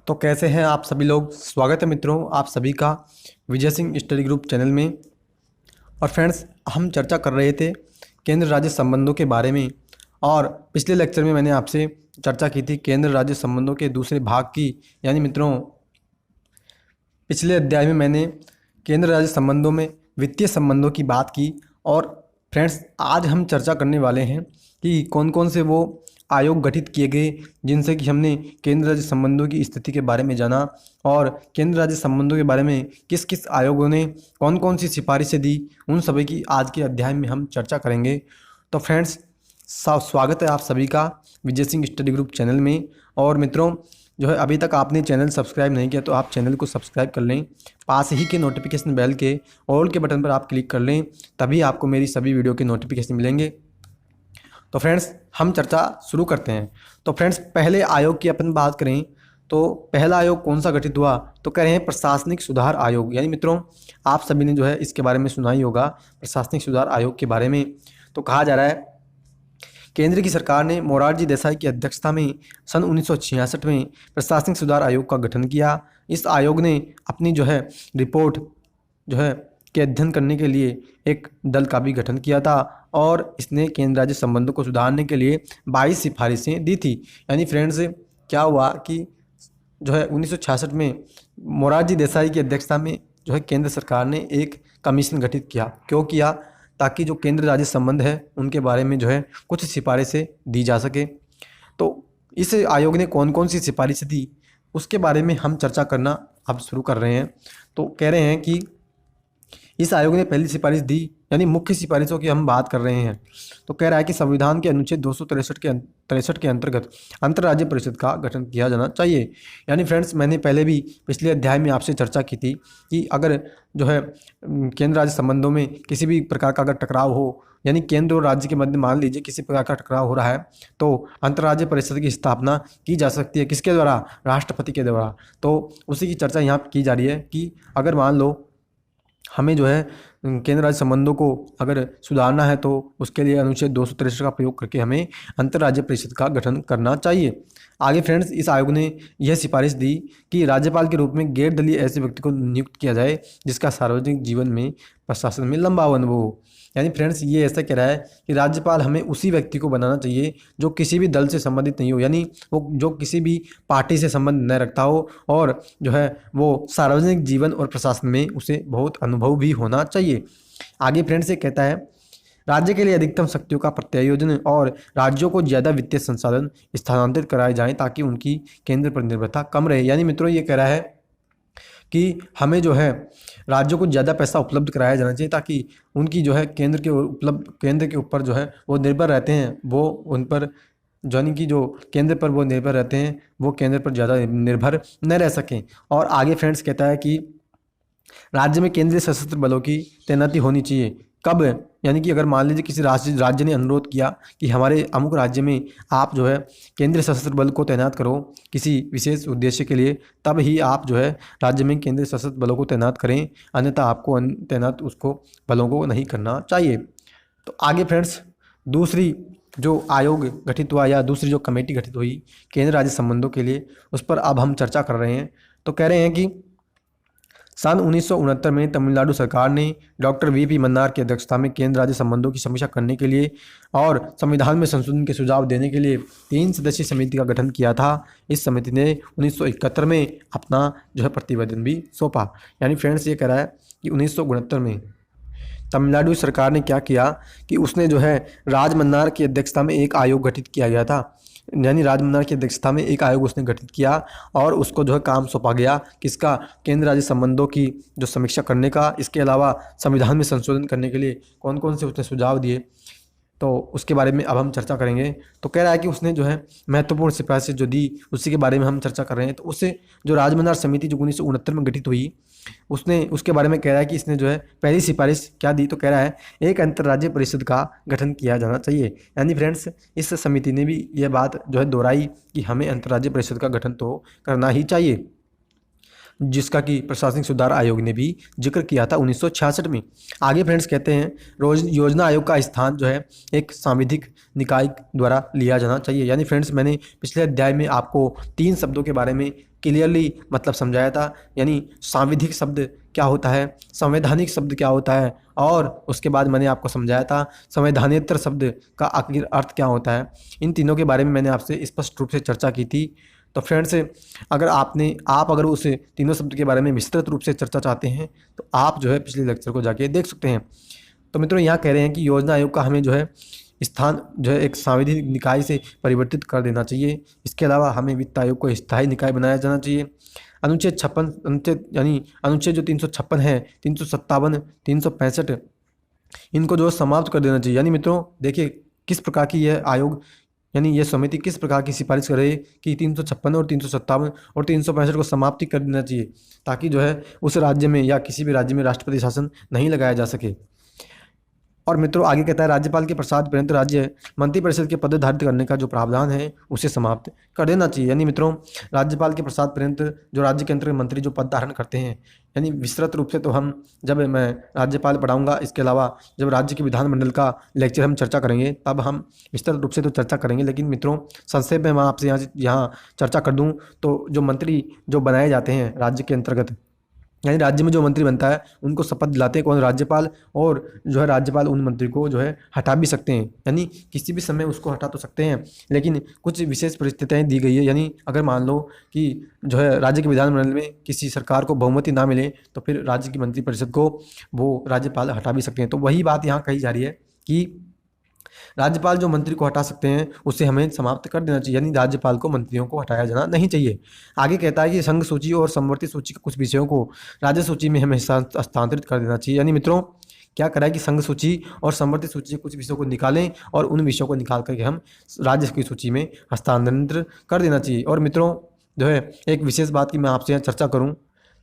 तो कैसे हैं आप सभी लोग। स्वागत है मित्रों आप सभी का Vijay Singh study group channel में। और फ्रेंड्स, हम चर्चा कर रहे थे केंद्र राज्य संबंधों के बारे में। और पिछले लेक्चर में मैंने आपसे चर्चा की थी केंद्र राज्य संबंधों के दूसरे भाग की। यानी मित्रों, पिछले अध्याय में मैंने केंद्र राज्य संबंधों में वित्तीय संबंधों की बात की। और फ्रेंड्स, आज हम चर्चा करने वाले हैं कि कौन कौन से वो आयोग गठित किए गए जिनसे कि हमने केंद्र राज्य संबंधों की स्थिति के बारे में जाना, और केंद्र राज्य संबंधों के बारे में किस किस आयोगों ने कौन कौन सी सिफारिशें दी, उन सभी की आज के अध्याय में हम चर्चा करेंगे। तो फ्रेंड्स, स्वागत है आप सभी का Vijay Singh study group channel में। और मित्रों, जो है अभी तक आपने चैनल सब्सक्राइब नहीं किया तो आप चैनल को सब्सक्राइब कर लें। पास ही के नोटिफिकेशन बेल के ऑल के बटन पर आप क्लिक कर लें, तभी आपको मेरी सभी वीडियो के नोटिफिकेशन मिलेंगे। तो फ्रेंड्स, हम चर्चा शुरू करते हैं। तो फ्रेंड्स, पहले आयोग की अपन बात करें तो पहला आयोग कौन सा गठित हुआ, तो कह रहे हैं प्रशासनिक सुधार आयोग। यानी मित्रों, आप सभी ने जो है इसके बारे में सुना ही होगा, प्रशासनिक सुधार आयोग के बारे में। तो कहा जा रहा है केंद्र की सरकार ने मोरारजी देसाई की अध्यक्षता में सन 1966 में प्रशासनिक सुधार आयोग का गठन किया। इस आयोग ने अपनी जो है रिपोर्ट जो है के अध्ययन करने के लिए एक दल का भी गठन किया था, और इसने केंद्र राज्य संबंधों को सुधारने के लिए 22 सिफारिशें दी थी। यानी फ्रेंड्स, क्या हुआ कि जो है 1966 में मोरारजी देसाई की अध्यक्षता में जो है केंद्र सरकार ने एक कमीशन गठित किया। क्यों किया? ताकि जो केंद्र राज्य संबंध है उनके बारे में जो है कुछ सिफारिशें दी जा सके। तो इस आयोग ने कौन कौन सी सिफारिशें दी उसके बारे में हम चर्चा करना अब शुरू कर रहे हैं। तो कह रहे हैं कि इस आयोग ने पहली सिफारिश दी, यानी मुख्य सिफारिशों की हम बात कर रहे हैं। तो कह रहा है कि संविधान के अनुच्छेद 263 के अंतर्गत अंतर्राज्य परिषद का गठन किया जाना चाहिए। यानी फ्रेंड्स, मैंने पहले भी पिछले अध्याय में आपसे चर्चा की थी कि अगर जो है केंद्र राज्य संबंधों में किसी भी प्रकार का अगर टकराव हो, यानी केंद्र और राज्य के मध्य मान लीजिए किसी प्रकार का टकराव हो रहा है, तो अंतर्राज्य परिषद की स्थापना की जा सकती है। किसके द्वारा? राष्ट्रपति के द्वारा। तो उसी की चर्चा यहाँ की जा रही है कि अगर मान लो हमें जो है केंद्र राज्य संबंधों को अगर सुधारना है तो उसके लिए अनुच्छेद 263 का प्रयोग करके हमें अंतर्राज्य परिषद का गठन करना चाहिए। आगे फ्रेंड्स, इस आयोग ने यह सिफारिश दी कि राज्यपाल के रूप में गैर दलीय ऐसे व्यक्ति को नियुक्त किया जाए जिसका सार्वजनिक जीवन में प्रशासन में लंबा अनुभव हो। यानी फ्रेंड्स, ये ऐसा कह रहा है कि राज्यपाल हमें उसी व्यक्ति को बनाना चाहिए जो किसी भी दल से संबंधित नहीं हो, यानी वो जो किसी भी पार्टी से संबंध न रखता हो, और जो है वो सार्वजनिक जीवन और प्रशासन में उसे बहुत अनुभव भी होना चाहिए। आगे फ्रेंड्स, ये कहता है राज्य के लिए अधिकतम शक्तियों का प्रत्यायोजन और राज्यों को ज़्यादा वित्तीय संसाधन स्थानांतरित कराए जाएं ताकि उनकी केंद्र पर निर्भरता कम रहे। यानी मित्रों, ये कह रहा है कि हमें जो है राज्यों को ज़्यादा पैसा उपलब्ध कराया जाना चाहिए ताकि उनकी जो है केंद्र के ऊपर जो है वो निर्भर रहते हैं, वो उन पर यानी कि जो केंद्र पर वो निर्भर रहते हैं वो केंद्र पर ज़्यादा निर्भर न रह सकें। और आगे फ्रेंड्स कहता है कि राज्य में केंद्रीय सशस्त्र बलों की तैनाती होनी चाहिए। कब? यानी कि अगर मान लीजिए किसी राज्य ने अनुरोध किया कि हमारे अमुक राज्य में आप जो है केंद्रीय सशस्त्र बल को तैनात करो किसी विशेष उद्देश्य के लिए, तब ही आप जो है राज्य में केंद्रीय सशस्त्र बलों को तैनात करें, अन्यथा आपको तैनात उसको बलों को नहीं करना चाहिए। तो आगे फ्रेंड्स, दूसरी जो आयोग गठित हुआ या दूसरी जो कमेटी गठित हुई केंद्र राज्य संबंधों के लिए, उस पर अब हम चर्चा कर रहे हैं। तो कह रहे हैं कि सन 1969 में तमिलनाडु सरकार ने डॉक्टर वीपी मन्नार की अध्यक्षता में केंद्र राज्य संबंधों की समीक्षा करने के लिए और संविधान में संशोधन के सुझाव देने के लिए 3 सदस्यीय समिति का गठन किया था। इस समिति ने 1971 में अपना जो है प्रतिवेदन भी सौंपा। यानी फ्रेंड्स, ये कह रहा है कि 1969 में तमिलनाडु सरकार ने क्या किया कि उसने जो है राज मन्नार की अध्यक्षता में एक आयोग गठित किया गया था। यानी राज मन्नार की अध्यक्षता में एक आयोग उसने गठित किया और उसको जो है काम सौंपा गया किसका? केंद्र राज्य संबंधों की जो समीक्षा करने का। इसके अलावा संविधान में संशोधन करने के लिए कौन कौन से उसने सुझाव दिए, तो उसके बारे में अब हम चर्चा करेंगे। तो कह रहा है कि उसने जो है महत्वपूर्ण सिफारिशें जो दी उसी के बारे में हम चर्चा कर रहे हैं। तो उससे जो राजमन्नार समिति जो 1969 में गठित हुई उसने उसके बारे में कह रहा है कि इसने जो है पहली सिफारिश क्या दी, तो कह रहा है एक अंतर्राज्य परिषद का गठन किया जाना चाहिए। यानी फ्रेंड्स, इस समिति ने भी यह बात जो है दोहराई कि हमें अंतर्राज्य परिषद का गठन तो करना ही चाहिए। जिसका कि प्रशासनिक सुधार आयोग ने भी जिक्र किया था 1966 में। आगे फ्रेंड्स कहते हैं रोज योजना आयोग का स्थान जो है एक सांविधिक निकाय द्वारा लिया जाना चाहिए। यानी फ्रेंड्स मैंने पिछले अध्याय में आपको 3 शब्दों के बारे में क्लियरली मतलब समझाया था। यानी सांविधिक शब्द क्या होता है, संवैधानिक शब्द क्या होता है, और उसके बाद मैंने आपको समझाया था संवैधानेतर शब्द का आखिर अर्थ क्या होता है। इन तीनों के बारे में मैंने आपसे स्पष्ट रूप से चर्चा की थी। तो फ्रेंड्स अगर आप अगर उस तीनों शब्द के बारे में विस्तृत रूप से चर्चा चाहते हैं तो आप जो है पिछले लेक्चर को जाके देख सकते हैं। तो मित्रों यहाँ कह रहे हैं कि योजना आयोग का हमें जो है स्थान जो है एक सांविधिक निकाय से परिवर्तित कर देना चाहिए। इसके अलावा हमें वित्त आयोग को स्थायी निकाय बनाया जाना चाहिए। अनुच्छेद 56 अनुच्छेद यानी अनुच्छेद जो 356 है, 357, 365 इनको जो समाप्त कर देना चाहिए। यानी मित्रों देखिए किस प्रकार की यह आयोग यानी यह समिति किस प्रकार की सिफारिश कर रही है कि 356 और 357 और 365 को समाप्ति कर देना चाहिए, ताकि जो है उस राज्य में या किसी भी राज्य में राष्ट्रपति शासन नहीं लगाया जा सके। और मित्रों आगे कहता है राज्यपाल के प्रसाद पर्यंत राज्य मंत्रिपरिषद के पद धारित करने का जो प्रावधान है उसे समाप्त कर देना चाहिए। यानी मित्रों राज्यपाल के प्रसाद पर्यंत जो राज्य के अंतर्गत मंत्री जो पद धारण करते हैं, यानी विस्तृत रूप से तो हम जब मैं राज्यपाल पढ़ाऊंगा, इसके अलावा जब राज्य के विधानमंडल का लेक्चर हम चर्चा करेंगे तब हम विस्तृत रूप से तो चर्चा करेंगे। लेकिन मित्रों संक्षेप में मैं आपसे यहाँ चर्चा कर दूँ तो जो मंत्री जो बनाए जाते हैं राज्य के अंतर्गत, यानी राज्य में जो मंत्री बनता है उनको शपथ दिलाते हैं कौन, राज्यपाल। और जो है राज्यपाल उन मंत्री को जो है हटा भी सकते हैं, यानी किसी भी समय उसको हटा तो सकते हैं, लेकिन कुछ विशेष परिस्थितियाँ दी गई है। यानी अगर मान लो कि जो है राज्य के विधानमंडल में किसी सरकार को बहुमति ना मिले तो फिर राज्य की मंत्रिपरिषद को वो राज्यपाल हटा भी सकते हैं। तो वही बात यहाँ कही जा रही है कि राज्यपाल जो मंत्री को हटा सकते हैं उसे हमें समाप्त कर देना चाहिए, यानी राज्यपाल को मंत्रियों को हटाया जाना नहीं चाहिए। आगे कहता है कि संघ सूची और समवर्ती सूची के कुछ विषयों को राज्य सूची में हमें हस्तांतरित कर देना चाहिए। यानी मित्रों क्या करा है कि संघ सूची और समवर्ती सूची के कुछ विषयों को निकालें और उन विषयों को निकाल करके हम राज्य की सूची में हस्तांतरित कर देना चाहिए। और मित्रों जो है एक विशेष बात की मैं आपसे यहाँ चर्चा करूँ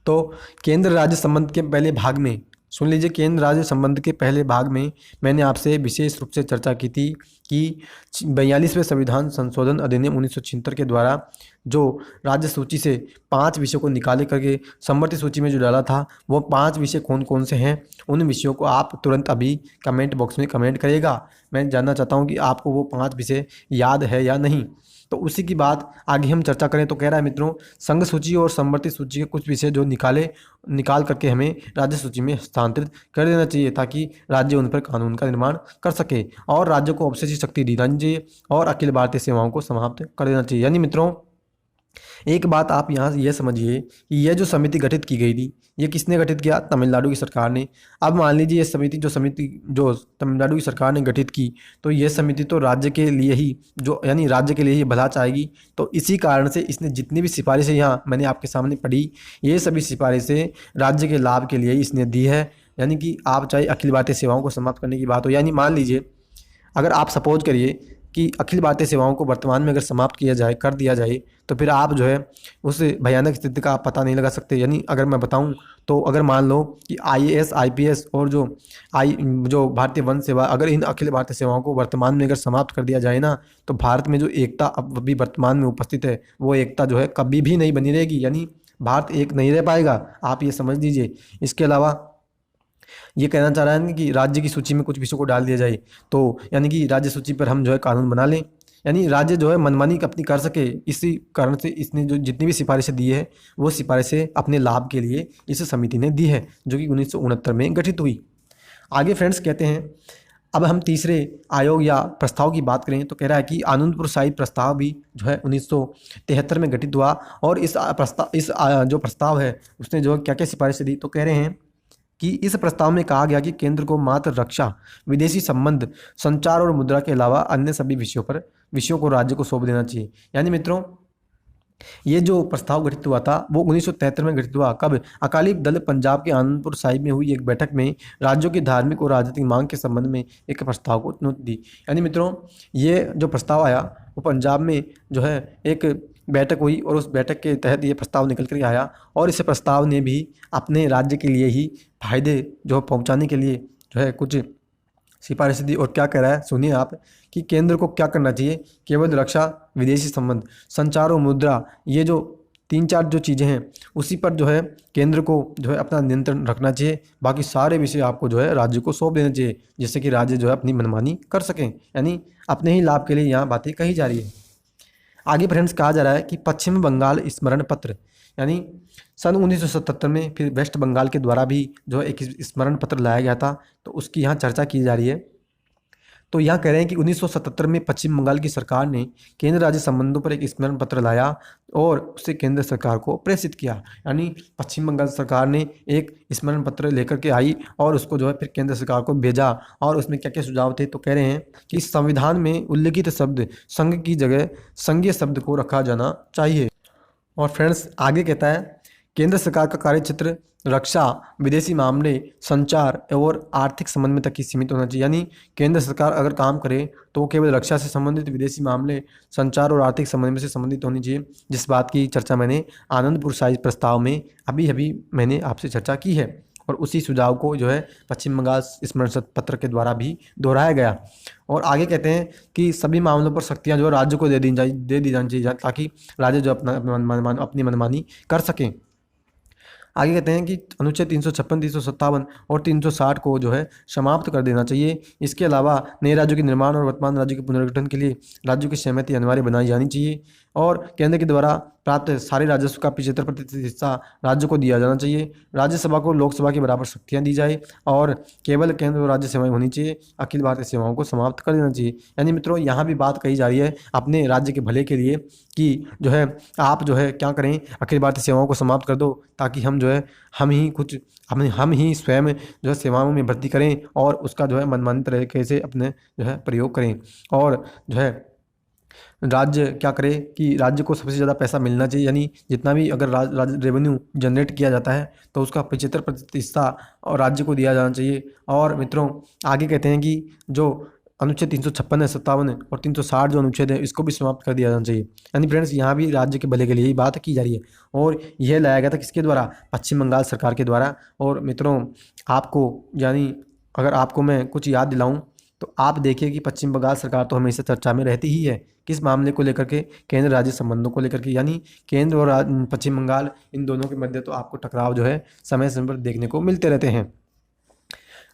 तो केंद्र राज्य संबंध के पहले भाग में सुन लीजिए, केंद्र राज्य संबंध के पहले भाग में मैंने आपसे विशेष रूप से चर्चा की थी कि 42वें संविधान संशोधन अधिनियम 1976 के द्वारा जो राज्य सूची से 5 विषयों को निकाले करके समवर्ती सूची में जो डाला था वो 5 विषय कौन कौन से हैं, उन विषयों को आप तुरंत अभी कमेंट बॉक्स में कमेंट करिएगा। मैं जानना चाहता हूँ कि आपको वो 5 विषय याद है या नहीं। तो उसी की बात आगे हम चर्चा करें तो कह रहा है मित्रों संघ सूची और समवर्ती सूची के कुछ विषय जो निकाल करके हमें राज्य सूची में हस्तांतरित कर देना चाहिए, ताकि राज्य उन पर कानून का निर्माण कर सके और राज्य को औपचारिक शक्ति दी जानी चाहिए और अखिल भारतीय सेवाओं को समाप्त कर देना चाहिए। यानी मित्रों एक बात आप यहाँ ये समझिए कि यह जो समिति गठित की गई थी ये किसने गठित किया, तमिलनाडु की सरकार ने। अब मान लीजिए ये समिति जो तमिलनाडु की सरकार ने गठित की तो ये समिति तो राज्य के लिए ही जो यानी राज्य के लिए ही भला चाहेगी। तो इसी कारण से इसने जितनी भी सिफारिशें यहाँ मैंने आपके सामने पढ़ी ये सभी सिफारिशें राज्य के लाभ के लिए ही इसने दी है। यानी कि आप चाहे अखिल भारतीय सेवाओं को समाप्त करने की बात हो, यानी मान लीजिए अगर आप सपोज करिए कि अखिल भारतीय सेवाओं को वर्तमान में अगर समाप्त किया जाए कर दिया जाए तो फिर आप जो है उस भयानक स्थिति का आप पता नहीं लगा सकते। यानी अगर मैं बताऊं तो अगर मान लो कि IAS IPS और जो भारतीय वन सेवा अगर इन अखिल भारतीय सेवाओं को वर्तमान में अगर समाप्त कर दिया जाए ना तो भारत में जो एकता अब भी वर्तमान में उपस्थित है वो एकता जो है कभी भी नहीं बनी रहेगी, यानी भारत एक नहीं रह पाएगा, आप ये समझ लीजिए। इसके अलावा ये कहना चाह रहा है कि राज्य की सूची में कुछ विषयों को डाल दिया जाए तो यानी कि राज्य सूची पर हम जो है कानून बना लें, यानी राज्य जो है मनमानी अपनी कर सके। इसी कारण से इसने जो जितनी भी सिफारिशें दी है वो सिफारिशें अपने लाभ के लिए इस समिति ने दी है जो कि 1969 में गठित हुई। आगे फ्रेंड्स कहते हैं अब हम तीसरे आयोग या प्रस्ताव की बात करें तो कह रहा है कि आनंदपुर साहिब प्रस्ताव भी जो है 1973 में गठित हुआ। और इस जो प्रस्ताव है उसने जो क्या क्या सिफारिशें दी तो कह रहे हैं कि इस प्रस्ताव में कहा गया कि केंद्र को मात्र रक्षा, विदेशी संबंध, संचार और मुद्रा के अलावा अन्य सभी विषयों को राज्य को सौंप देना चाहिए। यानी मित्रों ये जो प्रस्ताव गठित हुआ था वो 1973 में गठित हुआ। कब? अकाली दल पंजाब के आनंदपुर साहिब में हुई एक बैठक में राज्यों की धार्मिक और राजनीतिक मांग के संबंध में एक प्रस्ताव को चुनौती दी। यानी मित्रों ये जो प्रस्ताव आया वो पंजाब में जो है एक बैठक हुई और उस बैठक के तहत ये प्रस्ताव निकल कर आया और इस प्रस्ताव ने भी अपने राज्य के लिए ही फायदे जो पहुंचाने के लिए जो है कुछ सिफारिश दी। और क्या कह रहा है सुनिए आप कि केंद्र को क्या करना चाहिए, केवल रक्षा, विदेशी संबंध, संचार और मुद्रा ये जो तीन चार जो चीज़ें हैं उसी पर जो है केंद्र को जो है अपना नियंत्रण रखना चाहिए। बाकी सारे विषय आपको जो है राज्य को सौंप देना चाहिए, जिससे कि राज्य जो है अपनी मनमानी कर सकें, यानी अपने ही लाभ के लिए यहाँ बातें कही जा रही है। आगे फ्रेंड्स कहा जा रहा है कि पश्चिम बंगाल स्मरण पत्र, यानी सन 1977 में फिर वेस्ट बंगाल के द्वारा भी जो है एक स्मरण पत्र लाया गया था, तो उसकी यहाँ चर्चा की जा रही है। तो यहाँ कह रहे हैं कि 1977 में पश्चिम बंगाल की सरकार ने केंद्र राज्य संबंधों पर एक स्मरण पत्र लाया और उसे केंद्र सरकार को प्रेषित किया। यानी पश्चिम बंगाल सरकार ने एक स्मरण पत्र लेकर के आई और उसको जो है फिर केंद्र सरकार को भेजा, और उसमें क्या क्या सुझाव थे, तो कह रहे हैं कि संविधान में उल्लिखित शब्द संघ की जगह संघीय शब्द को रखा जाना चाहिए। और फ्रेंड्स आगे कहता है, केंद्र सरकार का कार्यक्षेत्र रक्षा, विदेशी मामले, संचार और आर्थिक संबंध में तक ही सीमित होना चाहिए। यानी केंद्र सरकार अगर काम करे तो वो केवल रक्षा से संबंधित, विदेशी मामले, संचार और आर्थिक संबंध में से संबंधित होनी चाहिए। जिस बात की चर्चा मैंने आनंदपुर साहिब प्रस्ताव में अभी मैंने आपसे चर्चा की है, और उसी सुझाव को जो है पश्चिम बंगाल स्मरण पत्र के द्वारा भी दोहराया गया। और आगे कहते हैं कि सभी मामलों पर शक्तियाँ जो है राज्य को दे दी जानी चाहिए, ताकि राज्य जो अपनी मनमानी कर सकें। आगे कहते हैं कि अनुच्छेद 356, 357 और 360 को जो है समाप्त कर देना चाहिए। इसके अलावा नए राज्यों के निर्माण और वर्तमान राज्यों के पुनर्गठन के लिए राज्यों की सहमति अनिवार्य बनाई जानी चाहिए, और केंद्र के द्वारा प्राप्त सारे राजस्व का 75% हिस्सा राज्य को दिया जाना चाहिए। राज्यसभा को लोकसभा के बराबर शक्तियाँ दी जाए, और केवल केंद्र और राज्य सेवाएं होनी चाहिए। अखिल भारतीय सेवाओं को समाप्त कर देना चाहिए। यानी मित्रों यहाँ भी बात कही जा रही है अपने राज्य के भले के लिए कि जो है आप जो है क्या करें, अखिल भारतीय सेवाओं को समाप्त कर दो, ताकि हम जो है हम ही स्वयं जो है सेवाओं में भर्ती करें और उसका जो है मनमानी तरीके से अपने जो है प्रयोग करें। और जो है राज्य क्या करे कि राज्य को सबसे ज़्यादा पैसा मिलना चाहिए, यानी जितना भी अगर रेवेन्यू जनरेट किया जाता है तो उसका 75% हिस्सा और राज्य को दिया जाना चाहिए। और मित्रों आगे कहते हैं कि जो अनुच्छेद 356 है, 57 और 360 जो अनुच्छेद है, इसको भी समाप्त कर दिया जाना चाहिए। यानी फ्रेंड्स यहाँ भी राज्य के भले के लिए ही बात की जा रही है, और यह लाया गया था किसके द्वारा, पश्चिम बंगाल सरकार के द्वारा। और मित्रों आपको यानी अगर आपको मैं कुछ याद दिलाऊं तो आप देखिए कि पश्चिम बंगाल सरकार तो हमेशा चर्चा में रहती ही है, किस मामले को लेकर के, केंद्र राज्य संबंधों को लेकर के। यानी केंद्र और पश्चिम बंगाल इन दोनों के मध्य तो आपको टकराव जो है समय समय पर देखने को मिलते रहते हैं।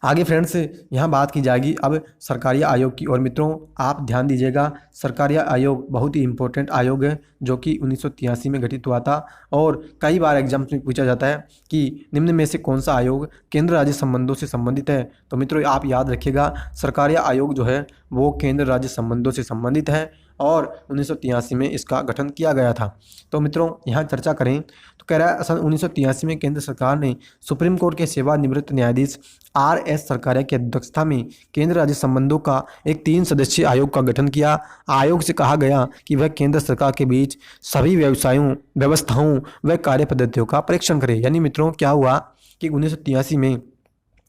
आगे फ्रेंड्स यहाँ बात की जाएगी अब सरकारी आयोग की। और मित्रों आप ध्यान दीजिएगा, सरकारी आयोग बहुत ही इम्पोर्टेंट आयोग है, जो कि 1983 में गठित हुआ था, और कई बार एग्जाम्स में पूछा जाता है कि निम्न में से कौन सा आयोग केंद्र राज्य संबंधों से संबंधित है। तो मित्रों आप याद रखिएगा, सरकारी आयोग जो है वो केंद्र राज्य संबंधों से संबंधित है, और 1983 में इसका गठन किया गया था। तो मित्रों यहाँ चर्चा करें तो कह रहा है सन 1983 में केंद्र सरकार ने सुप्रीम कोर्ट के सेवानिवृत्त न्यायाधीश RS सरकारिया की अध्यक्षता में केंद्र राज्य संबंधों का एक 3 सदस्यीय आयोग का गठन किया। आयोग से कहा गया कि वह केंद्र सरकार के बीच सभी व्यवसायों, व्यवस्थाओं व कार्य पद्धतियों का परीक्षण करे। यानी मित्रों क्या हुआ कि 1983 में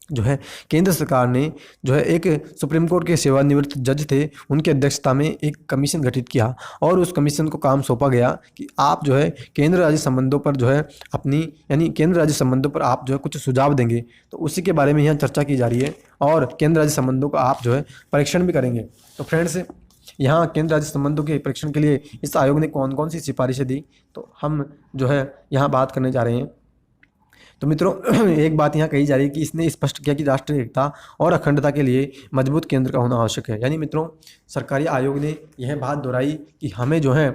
जो है केंद्र सरकार ने जो है एक सुप्रीम कोर्ट के सेवानिवृत्त जज थे, उनकी अध्यक्षता में एक कमीशन गठित किया, और उस कमीशन को काम सौंपा गया कि आप जो है केंद्र राज्य संबंधों पर जो है अपनी यानी केंद्र राज्य संबंधों पर आप जो है कुछ सुझाव देंगे। तो उसी के बारे में यहाँ चर्चा की जा रही है, और केंद्र राज्य संबंधों का आप जो है परीक्षण भी करेंगे। तो फ्रेंड्स यहाँ केंद्र राज्य संबंधों के परीक्षण के लिए इस आयोग ने कौन कौन सी सिफारिशें दी, तो हम जो है यहाँ बात करने जा रहे हैं। तो मित्रों एक बात यहाँ कही जा रही है कि इसने स्पष्ट किया कि राष्ट्रीय एकता और अखंडता के लिए मजबूत केंद्र का होना आवश्यक है। यानी मित्रों सरकारी आयोग ने यह बात दोहराई कि हमें जो है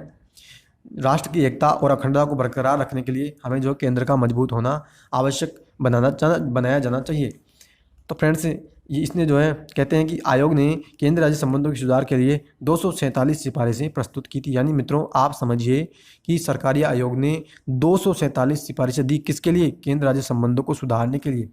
राष्ट्र की एकता और अखंडता को बरकरार रखने के लिए हमें जो केंद्र का मजबूत होना आवश्यक बनाया जाना चाहिए। तो फ्रेंड्स ये इसने जो है कहते हैं कि आयोग ने केंद्र राज्य संबंधों के सुधार के लिए 247 सिफारिशें प्रस्तुत की थी। यानी मित्रों आप समझिए कि सरकारी आयोग ने 247 सिफारिशें दी, किसके लिए, केंद्र राज्य संबंधों को सुधारने के लिए।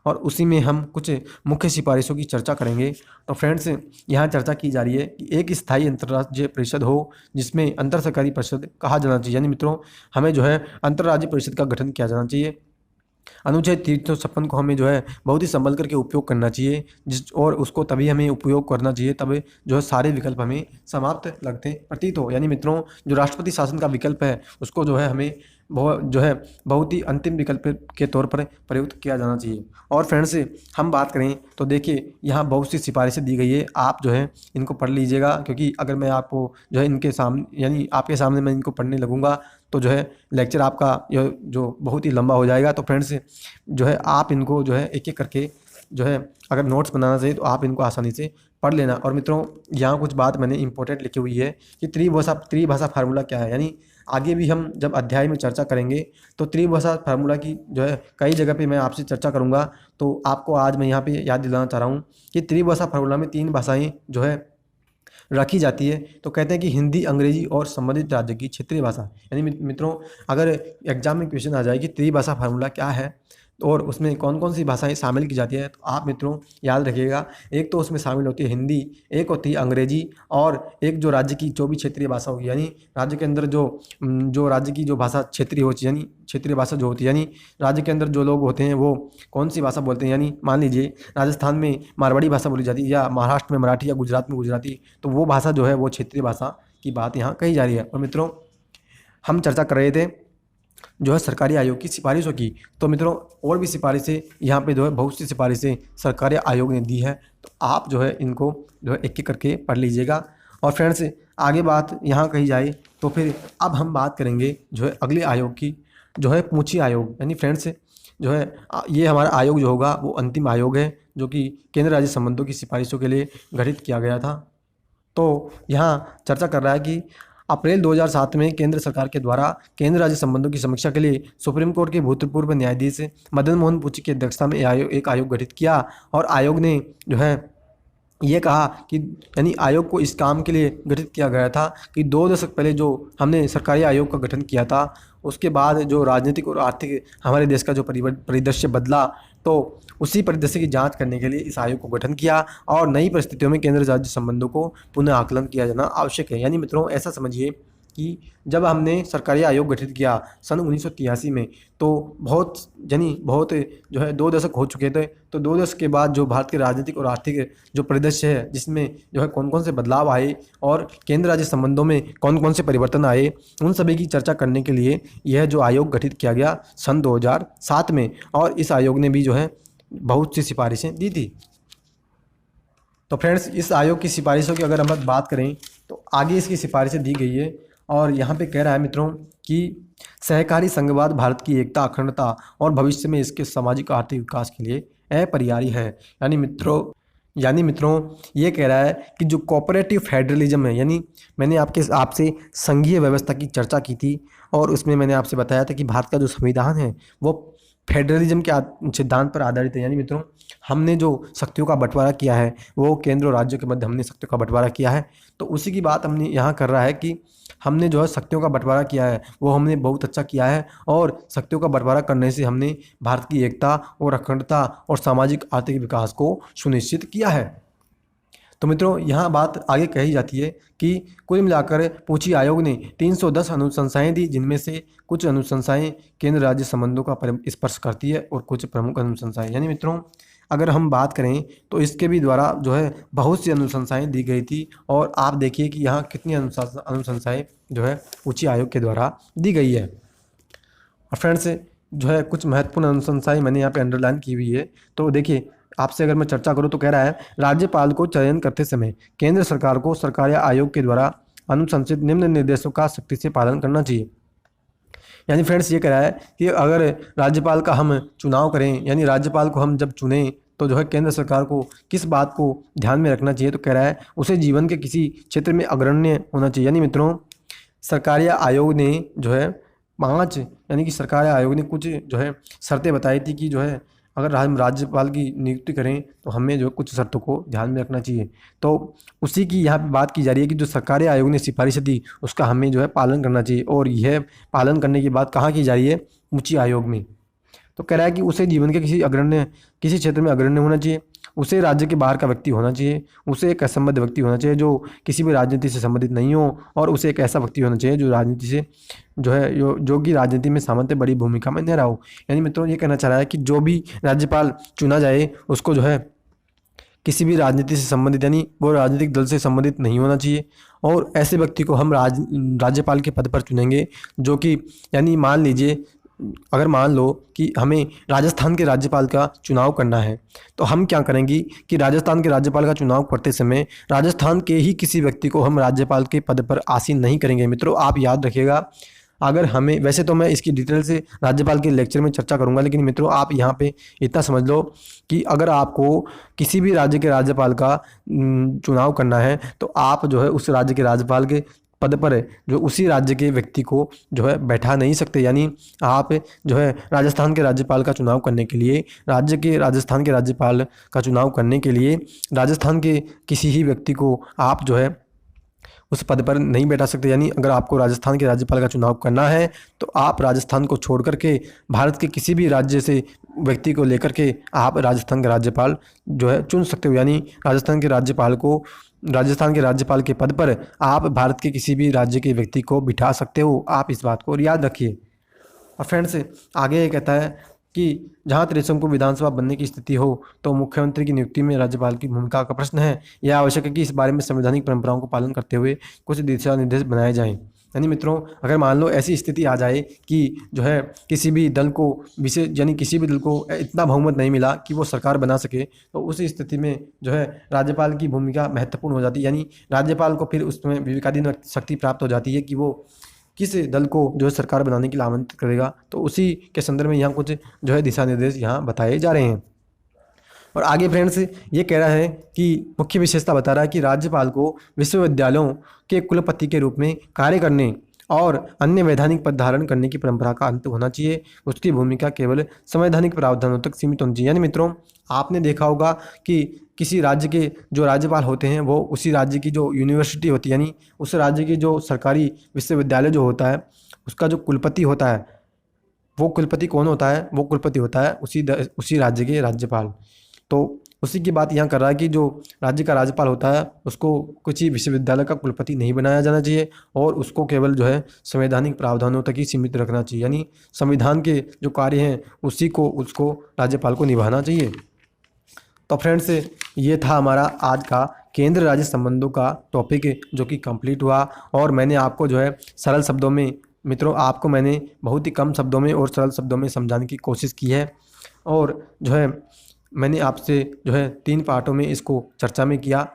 और उसी में हम कुछ मुख्य सिफारिशों की चर्चा करेंगे। तो फ्रेंड्स यहाँ चर्चा की जा रही है कि एक स्थायी अंतर्राज्यीय परिषद हो, जिसमें अंतर सरकारी परिषद कहा जाना चाहिए। यानी मित्रों हमें जो है अंतर्राज्यीय परिषद का गठन किया जाना चाहिए। अनुच्छेद 356 को हमें जो है बहुत ही संभल करके उपयोग करना चाहिए, और उसको तभी हमें उपयोग करना चाहिए तब जो है सारे विकल्प हमें समाप्त लगते प्रतीत हो। यानी मित्रों जो राष्ट्रपति शासन का विकल्प है उसको जो है हमें बहुत ही अंतिम विकल्प के तौर पर प्रयुक्त किया जाना चाहिए। और फ्रेंड्स, हम बात करें तो देखिए यहाँ बहुत सी सिफारिशें दी गई है, आप जो है इनको पढ़ लीजिएगा, क्योंकि अगर मैं आपको जो है इनके सामने यानी आपके सामने मैं इनको पढ़ने लगूंगा तो जो है लेक्चर आपका यह जो बहुत ही लंबा हो जाएगा। तो फ्रेंड्स जो है आप इनको जो है एक एक करके जो है अगर नोट्स बनाना चाहिए तो आप इनको आसानी से पढ़ लेना। और मित्रों, यहाँ कुछ बात मैंने इंपॉर्टेंट लिखी हुई है कि त्रिभाषा फार्मूला क्या है, यानी आगे भी हम जब अध्याय में चर्चा करेंगे तो त्रिभाषा फार्मूला की जो है कई जगह पे मैं आपसे चर्चा करूँगा। तो आपको आज मैं यहाँ पे याद दिलाना चाह रहा हूँ कि त्रिभाषा फार्मूला में 3 भाषाएं जो है रखी जाती है। तो कहते हैं कि हिंदी, अंग्रेजी और संबंधित राज्य की क्षेत्रीय भाषा। यानी मित्रों, अगर एग्जाम में क्वेश्चन आ जाए कि त्रिभाषा फार्मूला क्या है और उसमें कौन कौन सी भाषाएं शामिल की जाती है, तो आप मित्रों याद रखिएगा, एक तो उसमें शामिल होती है हिंदी, एक होती है अंग्रेजी, और एक जो राज्य की जो भी क्षेत्रीय भाषा होगी, यानी राज्य के अंदर जो राज्य की जो भाषा क्षेत्रीय होती है, यानी क्षेत्रीय भाषा जो होती है, यानी राज्य के अंदर जो लोग होते हैं वो कौन सी भाषा बोलते हैं। यानी मान लीजिए राजस्थान में मारवाड़ी भाषा बोली जाती है, या महाराष्ट्र में मराठी, या गुजरात में गुजराती, तो वो भाषा जो है वो क्षेत्रीय भाषा की बात यहाँ कही जा रही है। और मित्रों, हम चर्चा कर रहे थे जो है सरकारी आयोग की सिफारिशों की। तो मित्रों, और भी सिफारिशें यहाँ पे जो है बहुत सी सिफारिशें सरकारी आयोग ने दी है, तो आप जो है इनको जो है एक एक करके पढ़ लीजिएगा। और फ्रेंड्स, आगे बात यहाँ कही जाए तो फिर अब हम बात करेंगे जो है अगले आयोग की, जो है पूंछी आयोग। यानी फ्रेंड्स जो है ये हमारा आयोग जो होगा वो अंतिम आयोग है, जो कि केंद्र राज्य संबंधों की सिफारिशों के लिए गठित किया गया था। तो यहाँ चर्चा कर रहा है कि अप्रैल 2007 में केंद्र सरकार के द्वारा केंद्र राज्य संबंधों की समीक्षा के लिए सुप्रीम कोर्ट के भूतपूर्व न्यायाधीश मदन मोहन पूची की अध्यक्षता में एक आयोग गठित किया। और आयोग ने जो है ये कहा कि यानी आयोग को इस काम के लिए गठित किया गया था कि 2 दशक पहले जो हमने सरकारी आयोग का गठन किया था, उसके बाद जो राजनीतिक और आर्थिक हमारे देश का जो परिदृश्य बदला, तो उसी परिदृश्य की जांच करने के लिए इस आयोग को गठन किया और नई परिस्थितियों में केंद्र राज्य संबंधों को पुनः आकलन किया जाना आवश्यक है। यानी मित्रों, ऐसा समझिए कि जब हमने सरकारी आयोग गठित किया सन 1983 में, तो बहुत जो है 2 दशक हो चुके थे। तो 2 दशक के बाद जो भारत के राजनीतिक और आर्थिक जो परिदृश्य है, जिसमें जो है कौन कौन से बदलाव आए और केंद्र राज्य संबंधों में कौन कौन से परिवर्तन आए, उन सभी की चर्चा करने के लिए यह जो आयोग गठित किया गया सन 2007 में। और इस आयोग ने भी जो है बहुत सी सिफारिशें दी थी। तो फ्रेंड्स, इस आयोग की सिफारिशों की अगर हम बात करें तो आगे इसकी सिफारिशें दी गई है। और यहाँ पे कह रहा है मित्रों कि सहकारी संघवाद भारत की एकता, अखंडता और भविष्य में इसके सामाजिक आर्थिक विकास के लिए अपरिहार्य है। यानी मित्रों ये कह रहा है कि जो कोऑपरेटिव फेडरलिज्म है, यानी मैंने आपसे संघीय व्यवस्था की चर्चा की थी और उसमें मैंने आपसे बताया था कि भारत का जो संविधान है वो फेडरलिज्म के सिद्धांत पर आधारित है। यानी मित्रों, हमने जो शक्तियों का बंटवारा किया है वो केंद्र और राज्यों के मध्य हमने शक्तियों का बंटवारा किया है। तो उसी की बात हमने यहाँ कर रहा है कि हमने जो है शक्तियों का बंटवारा किया है वो हमने बहुत अच्छा किया है, और शक्तियों का बंटवारा करने से हमने भारत की एकता और अखंडता और सामाजिक आर्थिक विकास को सुनिश्चित किया है। तो मित्रों, यहाँ बात आगे कही जाती है कि कुल मिलाकर पूंछी आयोग ने 310 अनुशंसाएं दी, जिनमें से कुछ अनुशंसाएं केंद्र राज्य संबंधों का स्पर्श करती है और कुछ प्रमुख अनुशंसाएं। यानी मित्रों, अगर हम बात करें तो इसके भी द्वारा जो है बहुत सी अनुशंसाएं दी गई थी। और आप देखिए कि यहाँ कितनी अनुशंसाएं जो है पूंछी आयोग के द्वारा दी गई है। और फ्रेंड्स, जो है कुछ महत्वपूर्ण अनुशंसाएं मैंने यहाँ पे अंडरलाइन की हुई है। तो देखिए, आपसे अगर मैं चर्चा करूँ तो कह रहा है राज्यपाल को चयन करते समय केंद्र सरकार को सरकारी आयोग के द्वारा अनुशंसित निम्न निर्देशों का सख्ती से पालन करना चाहिए। यानी फ्रेंड्स, ये कह रहा है कि अगर राज्यपाल का हम चुनाव करें, यानी राज्यपाल को हम जब चुनें, तो जो है केंद्र सरकार को किस बात को ध्यान में रखना चाहिए। तो कह रहा है उसे जीवन के किसी क्षेत्र में अग्रण्य होना चाहिए। यानी मित्रों, सरकारी आयोग ने जो है 5 यानी कि सरकारी आयोग ने कुछ जो है शर्तें बताई थी कि जो है अगर हम राज्यपाल की नियुक्ति करें तो हमें जो कुछ शर्तों को ध्यान में रखना चाहिए। तो उसी की यहाँ पे बात की जा रही है कि जो सरकारी आयोग ने सिफारिशें दी उसका हमें जो है पालन करना चाहिए। और यह पालन करने की बात कहाँ की जा रही है? ऊंची आयोग में। तो कह रहा है कि उसे जीवन के किसी क्षेत्र में अग्रण्य होना चाहिए, उसे राज्य के बाहर का व्यक्ति होना चाहिए, उसे एक असंबद्ध व्यक्ति होना चाहिए जो किसी भी राजनीति से संबंधित नहीं हो, और उसे एक ऐसा व्यक्ति होना चाहिए जो राजनीति से जो है जो कि राजनीति में सामान्य बड़ी भूमिका में न रहा हो। यानी मित्रों, ये कहना चाह रहा है कि जो भी राज्यपाल चुना जाए उसको जो है किसी भी राजनीति से संबंधित यानी वो राजनीतिक दल से संबंधित नहीं होना चाहिए, और ऐसे व्यक्ति को हम राज्यपाल के पद पर चुनेंगे, जो कि यानी मान लीजिए अगर मान लो कि हमें राजस्थान के राज्यपाल का चुनाव करना है, तो हम क्या करेंगे कि राजस्थान के राज्यपाल का चुनाव करते समय राजस्थान के ही किसी व्यक्ति को हम राज्यपाल के पद पर आसीन नहीं करेंगे। मित्रों, आप याद रखिएगा, अगर हमें, वैसे तो मैं इसकी डिटेल से राज्यपाल के लेक्चर में चर्चा करूंगा, लेकिन मित्रों आप यहाँ पे इतना समझ लो कि अगर आपको किसी भी राज्य के राज्यपाल का चुनाव करना है, तो आप जो है उस राज्य के राज्यपाल के पद पर जो उसी राज्य के व्यक्ति को जो है बैठा नहीं सकते। यानी आप जो है राजस्थान के राज्यपाल का चुनाव करने के लिए, राजस्थान के राज्यपाल का चुनाव करने के लिए राजस्थान के किसी ही व्यक्ति को आप जो है उस पद पर नहीं बैठा सकते। यानी अगर आपको राजस्थान के राज्यपाल का चुनाव करना है, तो आप राजस्थान को छोड़ करके भारत के किसी भी राज्य से व्यक्ति को लेकर के आप राजस्थान का राज्यपाल जो है चुन सकते हो। यानी राजस्थान के राज्यपाल के पद पर आप भारत के किसी भी राज्य के व्यक्ति को बिठा सकते हो। आप इस बात को याद रखिए। और फ्रेंड्स, आगे ये कहता है कि जहां त्रिशंकु को विधानसभा बनने की स्थिति हो, तो मुख्यमंत्री की नियुक्ति में राज्यपाल की भूमिका का प्रश्न है। यह आवश्यक है कि इस बारे में संवैधानिक परंपराओं को पालन करते हुए कुछ दिशा निर्देश बनाए जाएं। यानी मित्रों, अगर मान लो ऐसी स्थिति आ जाए कि जो है किसी भी दल को किसी भी दल को इतना बहुमत नहीं मिला कि वो सरकार बना सके, तो उस स्थिति में जो है राज्यपाल की भूमिका महत्वपूर्ण हो जाती है। यानी राज्यपाल को फिर उसमें विवेकाधीन शक्ति प्राप्त हो जाती है कि वो किस दल को जो है सरकार बनाने के लिए आमंत्रित करेगा। तो उसी के संदर्भ में यहाँ कुछ जो है दिशा निर्देश यहाँ बताए जा रहे हैं। और आगे फ्रेंड्स ये कह रहा है कि मुख्य विशेषता बता रहा है कि राज्यपाल को विश्वविद्यालयों के कुलपति के रूप में कार्य करने और अन्य वैधानिक पद धारण करने की परंपरा का अंत होना चाहिए। उसकी भूमिका केवल संवैधानिक प्रावधानों तक सीमित होनी चाहिए। यानी मित्रों, आपने देखा होगा कि किसी राज्य के जो राज्यपाल होते हैं वो उसी राज्य की जो यूनिवर्सिटी होती है, यानी उस राज्य की जो सरकारी विश्वविद्यालय जो होता है, उसका जो कुलपति होता है, वो कुलपति कौन होता है? वो कुलपति होता है उसी राज्य के राज्यपाल। तो उसी की बात यहाँ कर रहा है कि जो राज्य का राज्यपाल होता है उसको किसी विश्वविद्यालय का कुलपति नहीं बनाया जाना चाहिए और उसको केवल जो है संवैधानिक प्रावधानों तक ही सीमित रखना चाहिए। यानी संविधान के जो कार्य हैं उसको राज्यपाल को निभाना चाहिए। तो फ्रेंड्स, ये था हमारा आज का केंद्र राज्य संबंधों का टॉपिक जो कि कंप्लीट हुआ। और मैंने आपको जो है सरल शब्दों में, मित्रों आपको मैंने बहुत ही कम शब्दों में और सरल शब्दों में समझाने की कोशिश की है। और जो है मैंने आपसे जो है 3 पार्टों में इसको चर्चा में किया।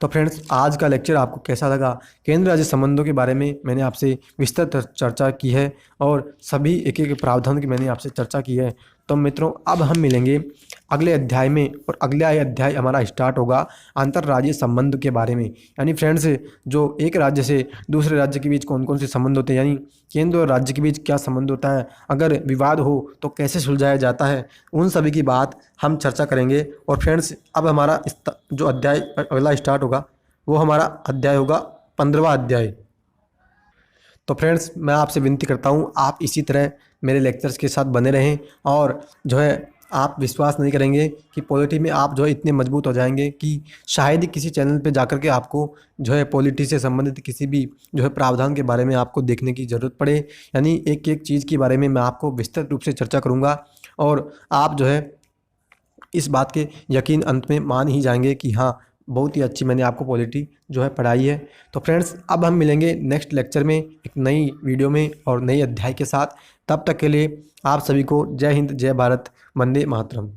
तो फ्रेंड्स, आज का लेक्चर आपको कैसा लगा? केंद्र राज्य संबंधों के बारे में मैंने आपसे विस्तृत चर्चा की है और सभी एक एक प्रावधान की मैंने आपसे चर्चा की है। तो मित्रों, अब हम मिलेंगे अगले अध्याय में और अगला अध्याय हमारा स्टार्ट होगा अंतर्राज्यीय संबंध के बारे में। यानी फ्रेंड्स, जो एक राज्य से दूसरे राज्य के बीच कौन कौन से संबंध होते हैं, यानी केंद्र और राज्य के बीच क्या संबंध होता है, अगर विवाद हो तो कैसे सुलझाया जाता है, उन सभी की बात हम चर्चा करेंगे। और फ्रेंड्स, अब हमारा जो अध्याय अगला स्टार्ट होगा वो हमारा अध्याय होगा 15वां अध्याय। तो फ्रेंड्स, मैं आपसे विनती करता हूँ आप इसी तरह मेरे लेक्चर्स के साथ बने रहें। और जो है आप विश्वास नहीं करेंगे कि पॉलिटी में आप जो है इतने मजबूत हो जाएंगे कि शायद ही किसी चैनल पे जाकर के आपको जो है पॉलिटी से संबंधित किसी भी जो है प्रावधान के बारे में आपको देखने की ज़रूरत पड़े। यानी एक एक चीज़ के बारे में मैं आपको विस्तृत रूप से चर्चा करूँगा और आप जो है इस बात के यकीन अंत में मान ही जाएंगे कि हाँ, बहुत ही अच्छी मैंने आपको पॉलिटी जो है पढ़ाई है। तो फ्रेंड्स, अब हम मिलेंगे नेक्स्ट लेक्चर में एक नई वीडियो में और नई अध्याय के साथ। तब तक के लिए आप सभी को जय हिंद, जय भारत, वंदे मातरम।